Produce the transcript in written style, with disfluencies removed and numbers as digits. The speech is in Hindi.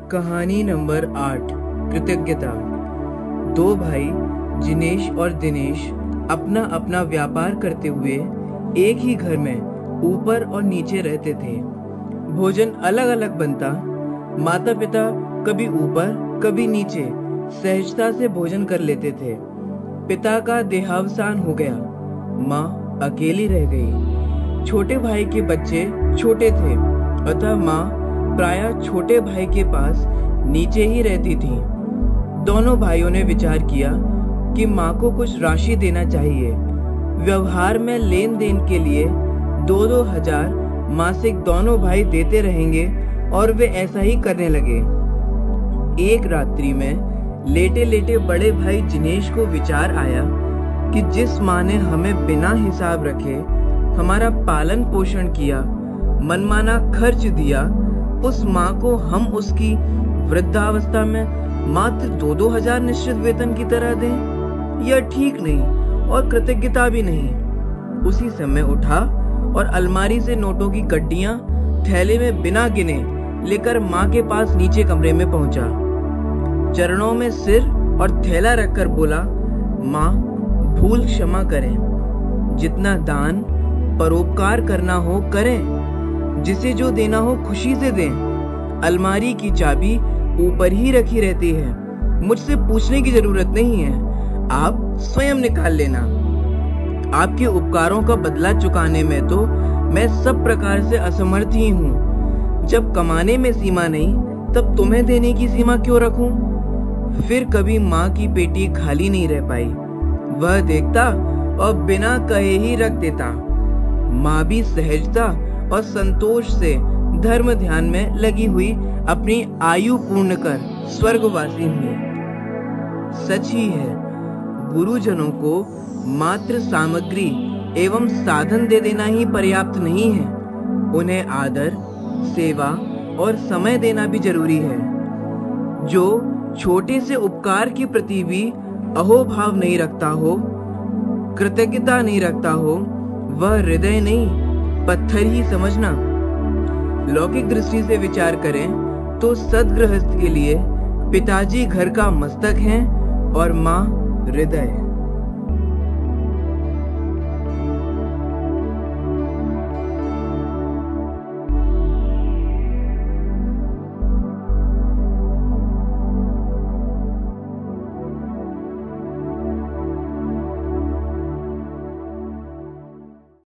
कहानी नंबर 8। कृतज्ञता। दो भाई जिनेश और दिनेश अपना अपना व्यापार करते हुए एक ही घर में ऊपर और नीचे रहते थे। भोजन अलग अलग बनता। माता पिता कभी ऊपर कभी नीचे सहजता से भोजन कर लेते थे। पिता का देहावसान हो गया, माँ अकेली रह गई। छोटे भाई के बच्चे छोटे थे, अतः माँ प्रायः छोटे भाई के पास नीचे ही रहती थी। दोनों भाइयों ने विचार किया कि माँ को कुछ राशि देना चाहिए। व्यवहार में लेन देन के लिए 2-2 हजार मासिक दोनों भाई देते रहेंगे और वे ऐसा ही करने लगे। एक रात्रि में लेटे लेटे बड़े भाई जिनेश को विचार आया कि जिस माँ ने हमें बिना हिसाब रखे हमारा पालन पोषण किया, मनमाना खर्च दिया, उस माँ को हम उसकी वृद्धावस्था में मात्र 2-2 हजार निश्चित वेतन की तरह दें? यह ठीक नहीं और कृतज्ञता भी नहीं। उसी समय उठा और अलमारी से नोटों की गड्डियां थैले में बिना गिने लेकर माँ के पास नीचे कमरे में पहुंचा। चरणों में सिर और थैला रखकर बोला, माँ भूल क्षमा करें। जितना दान परोपकार करना हो करें, जिसे जो देना हो खुशी से दें। अलमारी की चाबी ऊपर ही रखी रहती है, मुझसे पूछने की जरूरत नहीं है, आप स्वयं निकाल लेना। आपके उपकारों का बदला चुकाने में तो मैं सब प्रकार से असमर्थ ही हूँ। जब कमाने में सीमा नहीं, तब तुम्हें देने की सीमा क्यों रखूं? फिर कभी माँ की पेटी खाली नहीं रह पाई। वह देखता और बिना कहे ही रख देता। माँ भी सहजता और संतोष से धर्म ध्यान में लगी हुई अपनी आयु पूर्ण कर स्वर्गवासी हुई। सच ही है, गुरुजनों को मात्र सामग्री एवं साधन दे देना ही पर्याप्त नहीं है, उन्हें आदर, सेवा और समय देना भी जरूरी है। जो छोटे से उपकार के प्रति भी अहोभाव नहीं रखता हो, कृतज्ञता नहीं रखता हो, वह हृदय नहीं पत्थर ही समझना। लौकिक दृष्टि से विचार करें तो सद्गृहस्थ के लिए पिताजी घर का मस्तक हैं और माँ हृदय।